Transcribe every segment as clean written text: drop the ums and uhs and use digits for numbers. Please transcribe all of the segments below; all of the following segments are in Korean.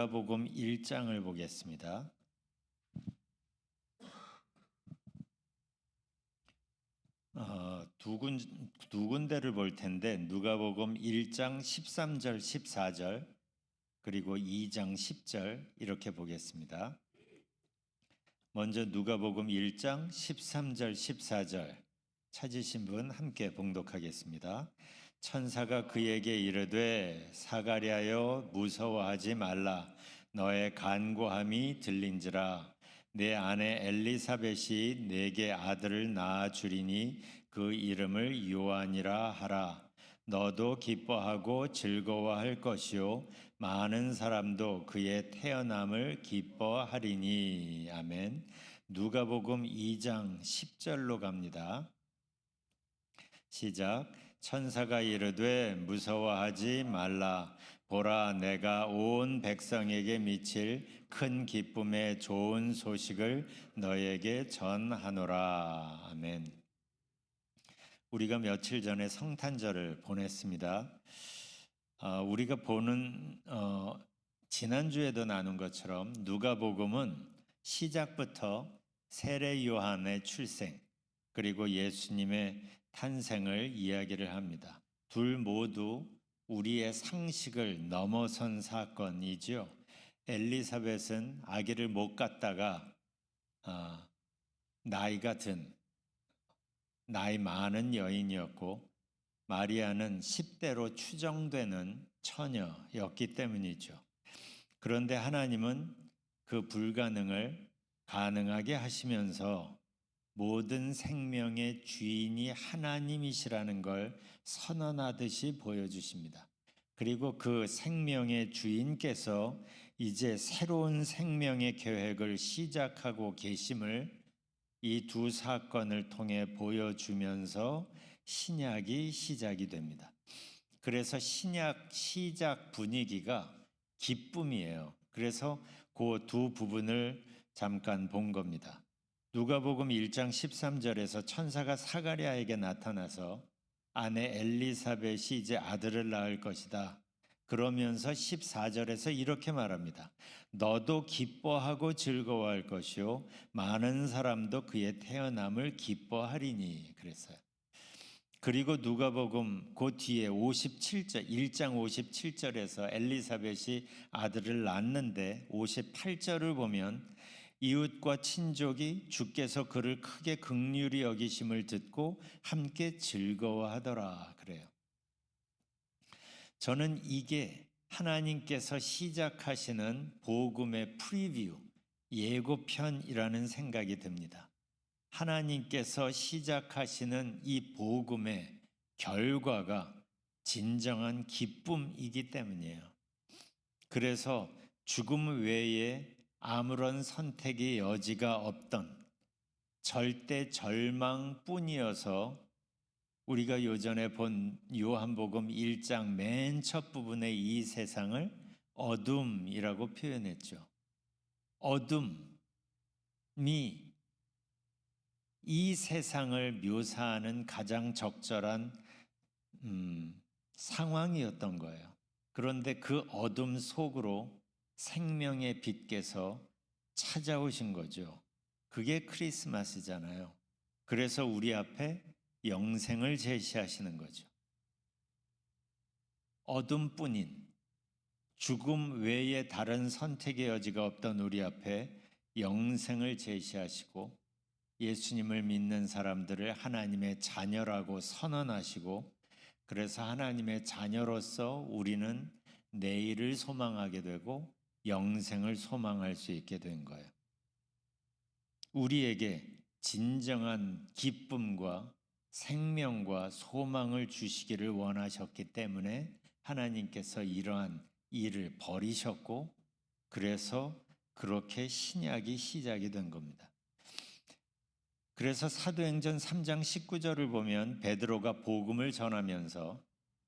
누가복음 1장을 보겠습니다. 두 군데를 볼 텐데 누가복음 1장 13절 14절 그리고 2장 10절 이렇게 보겠습니다. 먼저 누가복음 1장 13절 14절 찾으신 분 함께 봉독하겠습니다. 천사가 그에게 이르되 사가랴여 무서워하지 말라. 너의 간구함이 들린지라. 내 아내 엘리사벳이 내게 아들을 낳아 주리니 그 이름을 요한이라 하라. 너도 기뻐하고 즐거워할 것이요 많은 사람도 그의 태어남을 기뻐하리니. 아멘. 누가복음 2장 10절로 갑니다. 시작. 천사가 이르되 무서워하지 말라. 보라, 내가 온 백성에게 미칠 큰 기쁨의 좋은 소식을 너에게 전하노라. 아멘. 우리가 며칠 전에 성탄절을 보냈습니다. 우리가 보는 지난주에도 나눈 것처럼 누가복음은 시작부터 세례 요한의 출생 그리고 예수님의 탄생을 이야기를 합니다. 둘 모두 우리의 상식을 넘어선 사건이죠. 엘리사벳은 아기를 못 갖다가 나이 많은 여인이었고 마리아는 10대로 추정되는 처녀였기 때문이죠. 그런데 하나님은 그 불가능을 가능하게 하시면서 모든 생명의 주인이 하나님이시라는 걸 선언하듯이 보여주십니다. 그리고 그 생명의 주인께서 이제 새로운 생명의 계획을 시작하고 계심을 이 두 사건을 통해 보여주면서 신약이 시작이 됩니다. 그래서 신약 시작 분위기가 기쁨이에요. 그래서 그 두 부분을 잠깐 본 겁니다. 누가복음 1장 13절에서 천사가 사가랴에게 나타나서 아내 엘리사벳이 이제 아들을 낳을 것이다. 그러면서 14절에서 이렇게 말합니다. 너도 기뻐하고 즐거워할 것이요 많은 사람도 그의 태어남을 기뻐하리니. 그랬어요. 그리고 누가복음 그 뒤에 57절 1장 57절에서 엘리사벳이 아들을 낳는데 58절을 보면 이웃과 친족이 주께서 그를 크게 긍휼히 여기심을 듣고 함께 즐거워하더라 그래요. 저는 이게 하나님께서 시작하시는 복음의 프리뷰, 예고편이라는 생각이 듭니다. 하나님께서 시작하시는 이 복음의 결과가 진정한 기쁨이기 때문이에요. 그래서 죽음 외에 아무런 선택의 여지가 없던 절대 절망뿐이어서 우리가 요전에 본 요한복음 1장 맨 첫 부분의 이 세상을 어둠이라고 표현했죠. 어둠이 이 세상을 묘사하는 가장 적절한 상황이었던 거예요. 그런데 그 어둠 속으로 생명의 빛께서 찾아오신 거죠. 그게 크리스마스잖아요. 그래서 우리 앞에 영생을 제시하시는 거죠. 어둠뿐인 죽음 외에 다른 선택의 여지가 없던 우리 앞에 영생을 제시하시고 예수님을 믿는 사람들을 하나님의 자녀라고 선언하시고 그래서 하나님의 자녀로서 우리는 내일을 소망하게 되고 영생을 소망할 수 있게 된 거예요. 우리에게 진정한 기쁨과 생명과 소망을 주시기를 원하셨기 때문에 하나님께서 이러한 일을 벌이셨고 그래서 그렇게 신약이 시작이 된 겁니다. 그래서 사도행전 3장 19절을 보면 베드로가 복음을 전하면서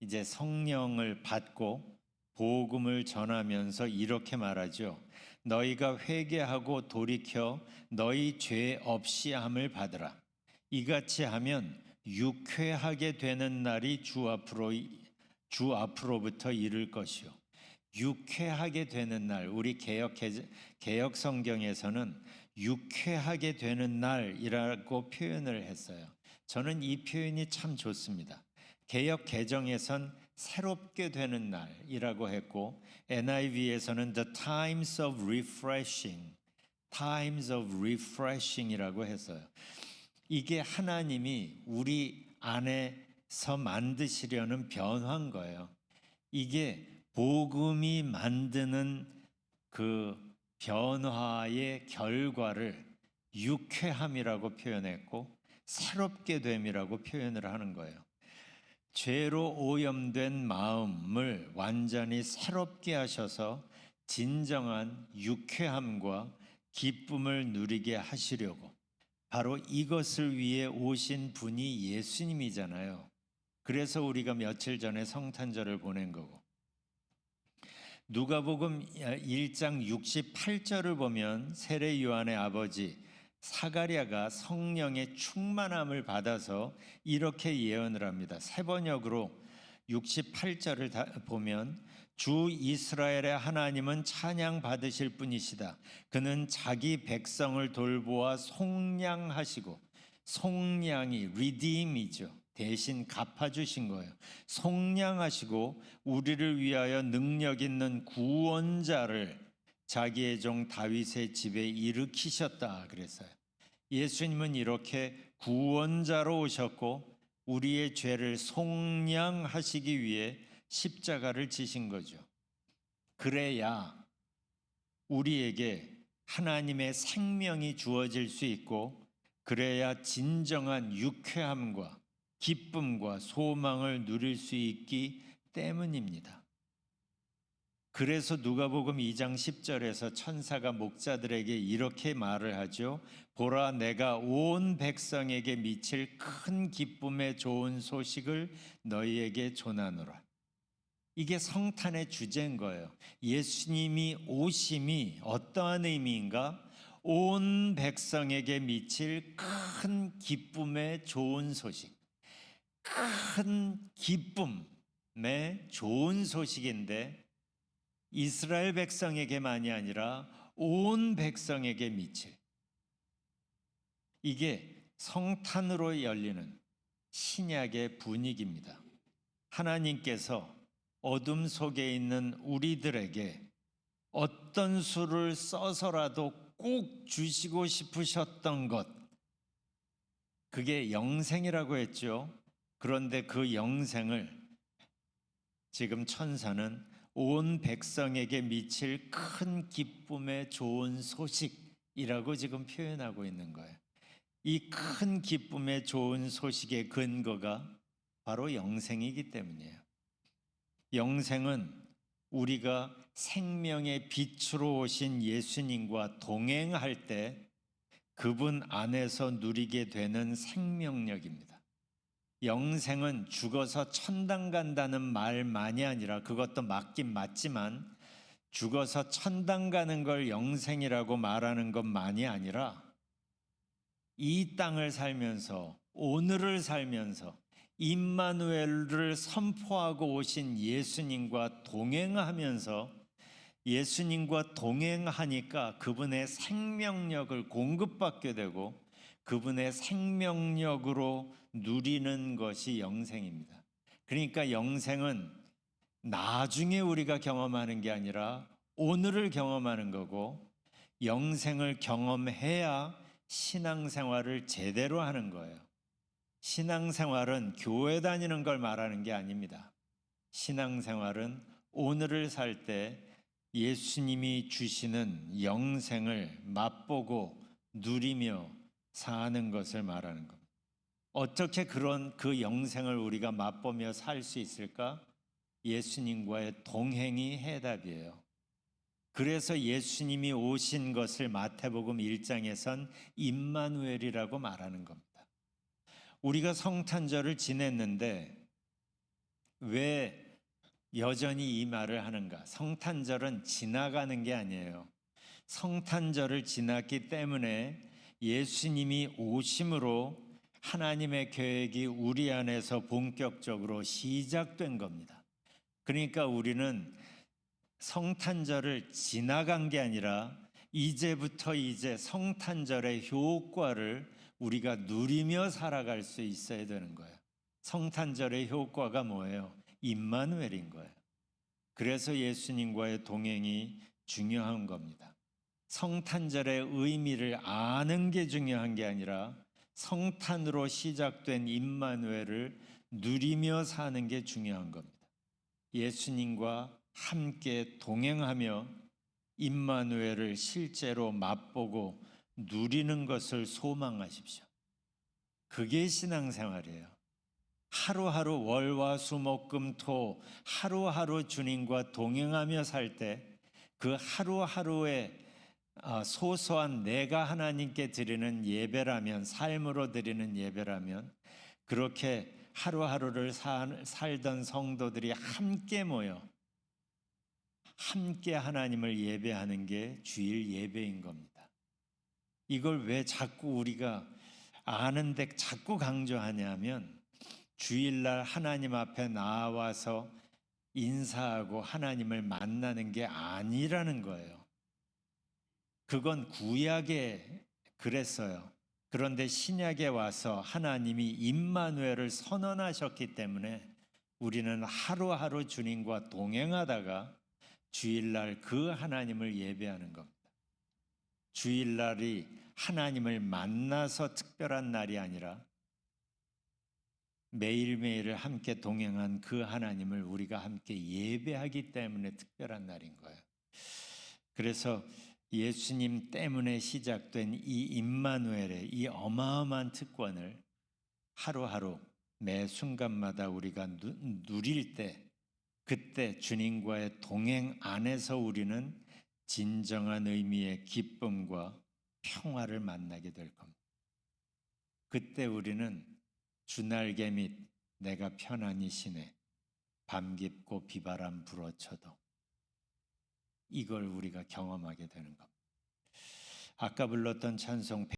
이제 성령을 받고 복음을 전하면서 이렇게 말하죠. 너희가 회개하고 돌이켜 너희 죄 없이 함을 받으라. 이같이 하면 유쾌하게 되는 날이 주 앞으로부터 이를 것이요 유쾌하게 되는 날, 우리 개역 성경에서는 유쾌하게 되는 날이라고 표현을 했어요. 저는 이 표현이 참 좋습니다. 개역 개정에선 새롭게 되는 날이라고 했고, NIV에서는 The times of refreshing, times of refreshing이라고 했어요. 이게 하나님이 우리 안에서 만드시려는 변화인 거예요. 이게 복음이 만드는 그 변화의 결과를 유쾌함이라고 표현했고, 새롭게 됨이라고 표현을 하는 거예요. 죄로 오염된 마음을 완전히 새롭게 하셔서 진정한 유쾌함과 기쁨을 누리게 하시려고, 바로 이것을 위해 오신 분이 예수님이잖아요. 그래서 우리가 며칠 전에 성탄절을 보낸 거고, 누가복음 1장 68절을 보면 세례 요한의 아버지 사가랴가 성령의 충만함을 받아서 이렇게 예언을 합니다. 세 번역으로 68절을 보면, 주 이스라엘의 하나님은 찬양 받으실 분이시다. 그는 자기 백성을 돌보아 속량하시고, 속량이 redeem이죠. 대신 갚아주신 거예요. 속량하시고 우리를 위하여 능력 있는 구원자를 자기의 종 다윗의 집에 일으키셨다 그랬어요. 예수님은 이렇게 구원자로 오셨고 우리의 죄를 속량하시기 위해 십자가를 지신 거죠. 그래야 우리에게 하나님의 생명이 주어질 수 있고, 그래야 진정한 유쾌함과 기쁨과 소망을 누릴 수 있기 때문입니다. 그래서 누가복음 2장 10절에서 천사가 목자들에게 이렇게 말을 하죠. 보라, 내가 온 백성에게 미칠 큰 기쁨의 좋은 소식을 너희에게 전하노라. 이게 성탄의 주제인 거예요. 예수님이 오심이 어떠한 의미인가? 온 백성에게 미칠 큰 기쁨의 좋은 소식, 큰 기쁨의 좋은 소식인데, 이스라엘 백성에게만이 아니라 온 백성에게 미칠, 이게 성탄으로 열리는 신약의 분위기입니다. 하나님께서 어둠 속에 있는 우리들에게 어떤 수를 써서라도 꼭 주시고 싶으셨던 것, 그게 영생이라고 했죠. 그런데 그 영생을 지금 천사는 온 백성에게 미칠 큰 기쁨의 좋은 소식이라고 지금 표현하고 있는 거예요. 이 큰 기쁨의 좋은 소식의 근거가 바로 영생이기 때문이에요. 영생은 우리가 생명의 빛으로 오신 예수님과 동행할 때 그분 안에서 누리게 되는 생명력입니다. 영생은 죽어서 천당 간다는 말만이 아니라, 그것도 맞긴 맞지만, 죽어서 천당 가는 걸 영생이라고 말하는 것만이 아니라, 이 땅을 살면서, 오늘을 살면서 임마누엘을 선포하고 오신 예수님과 동행하면서, 예수님과 동행하니까 그분의 생명력을 공급받게 되고 그분의 생명력으로 누리는 것이 영생입니다. 그러니까 영생은 나중에 우리가 경험하는 게 아니라 오늘을 경험하는 거고, 영생을 경험해야 신앙생활을 제대로 하는 거예요. 신앙생활은 교회 다니는 걸 말하는 게 아닙니다. 신앙생활은 오늘을 살 때 예수님이 주시는 영생을 맛보고 누리며 사는 것을 말하는 겁니다. 어떻게 그런 그 영생을 우리가 맛보며 살 수 있을까? 예수님과의 동행이 해답이에요. 그래서 예수님이 오신 것을 마태복음 1장에선 임마누엘이라고 말하는 겁니다. 우리가 성탄절을 지냈는데 왜 여전히 이 말을 하는가? 성탄절은 지나가는 게 아니에요. 성탄절을 지났기 때문에 예수님이 오심으로 하나님의 계획이 우리 안에서 본격적으로 시작된 겁니다. 그러니까 우리는 성탄절을 지나간 게 아니라 이제부터 이제 성탄절의 효과를 우리가 누리며 살아갈 수 있어야 되는 거예요. 성탄절의 효과가 뭐예요? 임마누엘인 거예요. 그래서 예수님과의 동행이 중요한 겁니다. 성탄절의 의미를 아는 게 중요한 게 아니라 성탄으로 시작된 임마누엘을 누리며 사는 게 중요한 겁니다. 예수님과 함께 동행하며 임마누엘을 실제로 맛보고 누리는 것을 소망하십시오. 그게 신앙생활이에요. 하루하루 월화수목금토 하루하루 주님과 동행하며 살 때 그 하루하루의 소소한 내가 하나님께 드리는 예배라면, 삶으로 드리는 예배라면, 그렇게 하루하루를 살던 성도들이 함께 모여 함께 하나님을 예배하는 게 주일 예배인 겁니다. 이걸 왜 자꾸 우리가 아는데 자꾸 강조하냐면, 주일날 하나님 앞에 나와서 인사하고 하나님을 만나는 게 아니라는 거예요. 그건 구약에 그랬어요. 그런데 신약에 와서 하나님이 임마누엘을 선언하셨기 때문에 우리는 하루하루 주님과 동행하다가 주일날 그 하나님을 예배하는 겁니다. 주일날이 하나님을 만나서 특별한 날이 아니라 매일매일 함께 동행한 그 하나님을 우리가 함께 예배하기 때문에 특별한 날인 거예요. 그래서 예수님 때문에 시작된 이 임마누엘의 이 어마어마한 특권을 하루하루 매 순간마다 우리가 누릴 때, 그때 주님과의 동행 안에서 우리는 진정한 의미의 기쁨과 평화를 만나게 될 겁니다. 그때 우리는 주날개 및 내가 편안히 쉬네, 밤 깊고 비바람 불어쳐도, 이걸 우리가 경험하게 되는 겁니다. 아까 불렀던 찬송